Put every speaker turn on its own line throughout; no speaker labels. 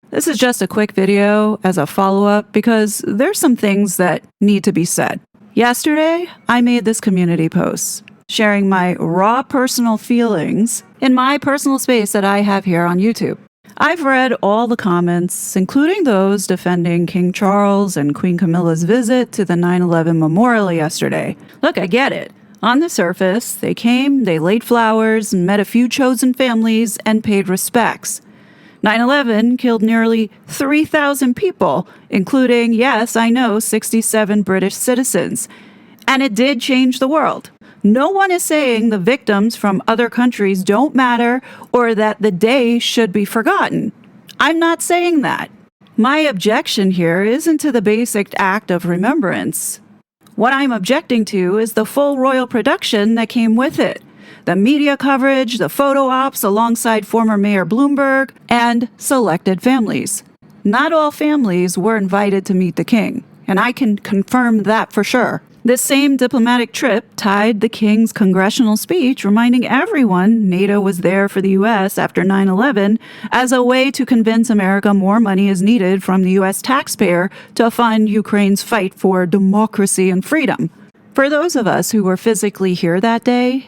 This is just a quick video as a follow-up because there's some things that need to be said. Yesterday, I made this community post sharing my raw personal feelings in my personal space that I have here on YouTube. I've read all the comments, including those defending King Charles and Queen Camilla's visit to the 9/11 memorial yesterday. Look, I get it. On the surface, they came, they laid flowers, met a few chosen families, and paid respects. 9/11 killed nearly 3,000 people, including, yes, I know, 67 British citizens. And it did change the world. No one is saying the victims from other countries don't matter or that the day should be forgotten. I'm not saying that. My objection here isn't to the basic act of remembrance. What I'm objecting to is the full royal production that came with it. The media coverage, the photo ops alongside former Mayor Bloomberg, and selected families. Not all families were invited to meet the king, and I can confirm that for sure. This same diplomatic trip tied the king's congressional speech, reminding everyone NATO was there for the U.S. after 9/11 as a way to convince America more money is needed from the U.S. taxpayer to fund Ukraine's fight for democracy and freedom. For those of us who were physically here that day,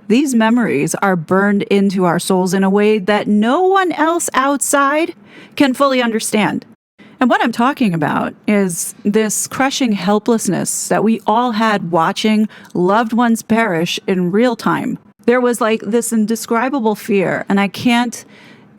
these memories are burned into our souls in a way that no one else outside can fully understand. And what I'm talking about is this crushing helplessness that we all had watching loved ones perish in real time. There was like this indescribable fear, and I can't,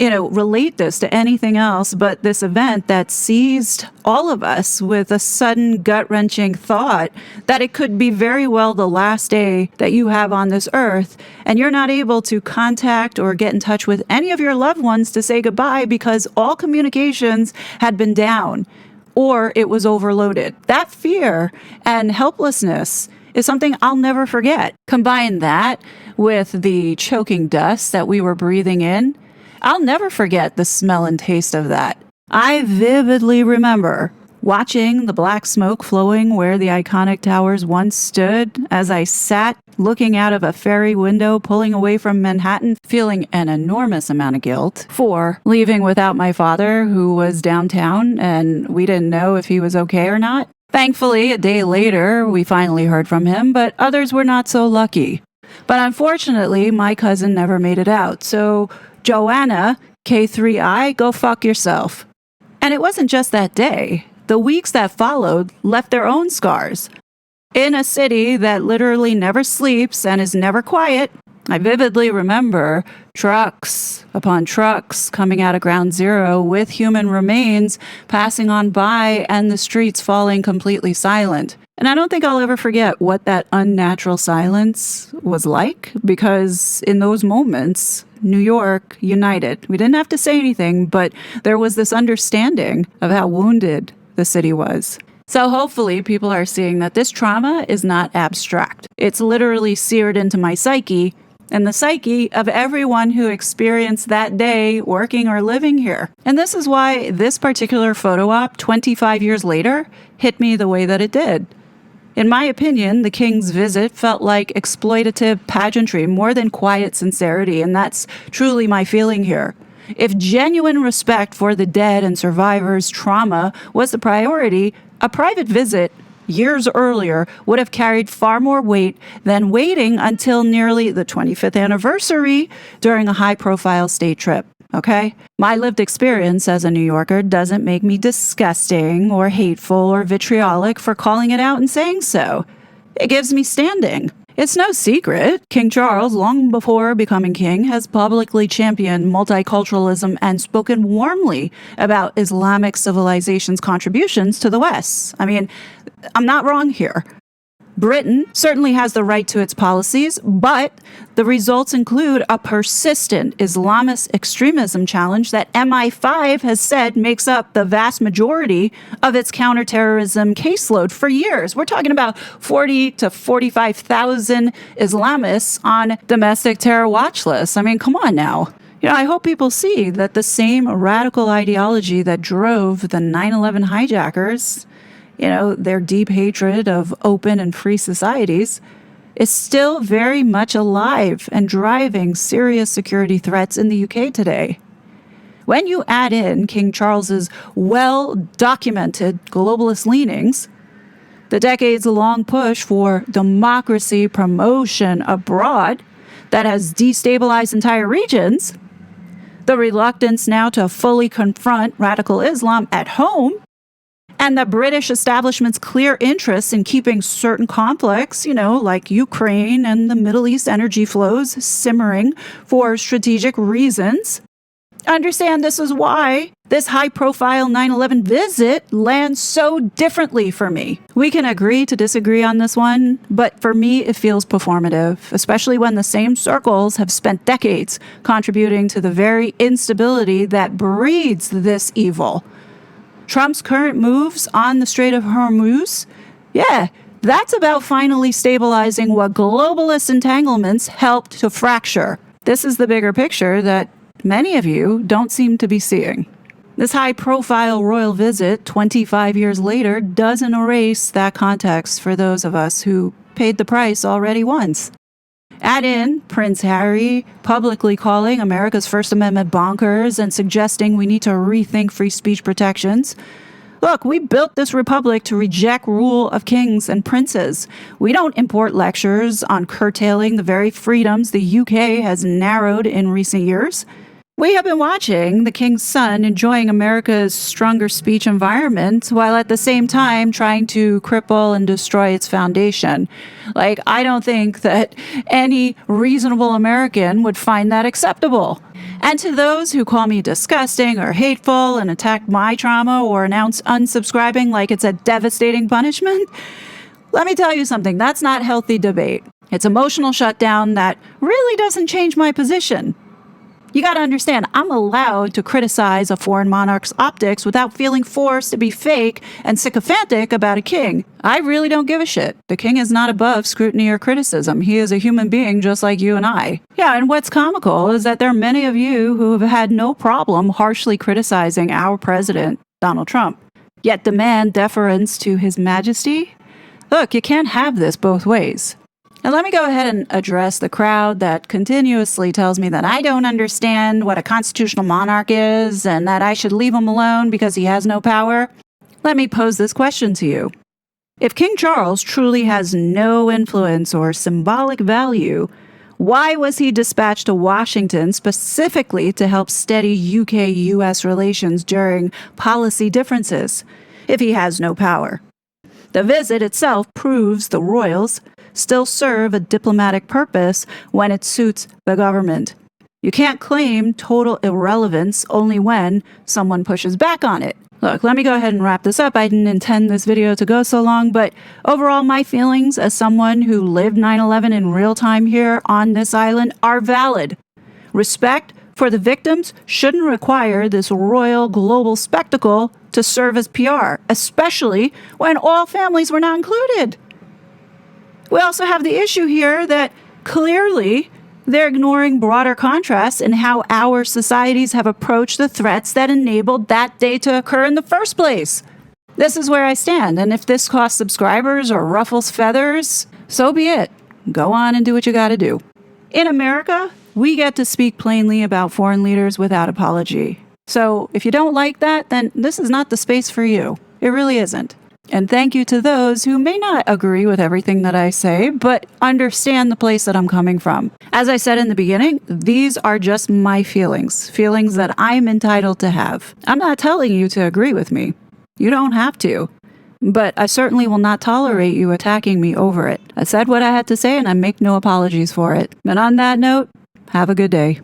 relate this to anything else but this event that seized all of us with a sudden gut-wrenching thought that it could be very well the last day that you have on this earth, and you're not able to contact or get in touch with any of your loved ones to say goodbye because all communications had been down or it was overloaded. That fear and helplessness is something I'll never forget. Combine that with the choking dust that we were breathing in, I'll never forget the smell and taste of that. I vividly remember watching the black smoke flowing where the iconic towers once stood as I sat looking out of a ferry window pulling away from Manhattan, feeling an enormous amount of guilt for leaving without my father who was downtown and we didn't know if he was okay or not. Thankfully, a day later, we finally heard from him, but others were not so lucky. But unfortunately, my cousin never made it out, so Joanna, K3I, go fuck yourself. And it wasn't just that day. The weeks that followed left their own scars. In a city that literally never sleeps and is never quiet, I vividly remember trucks upon trucks coming out of Ground Zero with human remains passing on by and the streets falling completely silent. And I don't think I'll ever forget what that unnatural silence was like, because in those moments, New York united. We didn't have to say anything, but there was this understanding of how wounded the city was. So hopefully people are seeing that this trauma is not abstract. It's literally seared into my psyche and the psyche of everyone who experienced that day working or living here. And this is why this particular photo op 25 years later hit me the way that it did. In my opinion, the king's visit felt like exploitative pageantry more than quiet sincerity, and that's truly my feeling here. If genuine respect for the dead and survivors' trauma was the priority, a private visit years earlier would have carried far more weight than waiting until nearly the 25th anniversary during a high-profile state trip. Okay? My lived experience as a New Yorker doesn't make me disgusting or hateful or vitriolic for calling it out and saying so. It gives me standing. It's no secret, King Charles, long before becoming king, has publicly championed multiculturalism and spoken warmly about Islamic civilization's contributions to the West. I mean, I'm not wrong here. Britain certainly has the right to its policies, but the results include a persistent Islamist extremism challenge that MI5 has said makes up the vast majority of its counterterrorism caseload for years. We're talking about 40 to 45,000 Islamists on domestic terror watch lists. I mean, come on now. I hope people see that the same radical ideology that drove the 9/11 hijackers, their deep hatred of open and free societies, is still very much alive and driving serious security threats in the UK today. When you add in King Charles's well-documented globalist leanings, the decades-long push for democracy promotion abroad that has destabilized entire regions, the reluctance now to fully confront radical Islam at home, and the British establishment's clear interest in keeping certain conflicts, like Ukraine and the Middle East energy flows, simmering for strategic reasons. Understand this is why this high-profile 9/11 visit lands so differently for me. We can agree to disagree on this one, but for me it feels performative, especially when the same circles have spent decades contributing to the very instability that breeds this evil. Trump's current moves on the Strait of Hormuz, that's about finally stabilizing what globalist entanglements helped to fracture. This is the bigger picture that many of you don't seem to be seeing. This high-profile royal visit 25 years later doesn't erase that context for those of us who paid the price already once. Add in Prince Harry publicly calling America's First Amendment bonkers and suggesting we need to rethink free speech protections. Look, we built this republic to reject rule of kings and princes. We don't import lectures on curtailing the very freedoms the UK has narrowed in recent years. We have been watching the king's son enjoying America's stronger speech environment while at the same time trying to cripple and destroy its foundation. I don't think that any reasonable American would find that acceptable. And to those who call me disgusting or hateful and attack my trauma or announce unsubscribing like it's a devastating punishment, let me tell you something, that's not healthy debate. It's emotional shutdown that really doesn't change my position. You got to understand, I'm allowed to criticize a foreign monarch's optics without feeling forced to be fake and sycophantic about a king. I really don't give a shit. The king is not above scrutiny or criticism. He is a human being just like you and I. Yeah, and what's comical is that there are many of you who have had no problem harshly criticizing our president, Donald Trump, yet demand deference to his majesty. Look, you can't have this both ways. And let me go ahead and address the crowd that continuously tells me that I don't understand what a constitutional monarch is and that I should leave him alone because he has no power. Let me pose this question to you. If King Charles truly has no influence or symbolic value, why was he dispatched to Washington specifically to help steady UK-US relations during policy differences if he has no power? The visit itself proves the royals still serve a diplomatic purpose when it suits the government. You can't claim total irrelevance only when someone pushes back on it. Look, let me go ahead and wrap this up. I didn't intend this video to go so long, but overall, my feelings as someone who lived 9/11 in real time here on this island are valid. Respect for the victims shouldn't require this royal global spectacle to serve as PR, especially when all families were not included. We also have the issue here that clearly they're ignoring broader contrasts in how our societies have approached the threats that enabled that day to occur in the first place. This is where I stand, and if this costs subscribers or ruffles feathers, so be it. Go on and do what you gotta do. In America, we get to speak plainly about foreign leaders without apology. So if you don't like that, then this is not the space for you. It really isn't. And thank you to those who may not agree with everything that I say, but understand the place that I'm coming from. As I said in the beginning, these are just my feelings that I'm entitled to have. I'm not telling you to agree with me. You don't have to. But I certainly will not tolerate you attacking me over it. I said what I had to say and I make no apologies for it. And on that note, have a good day.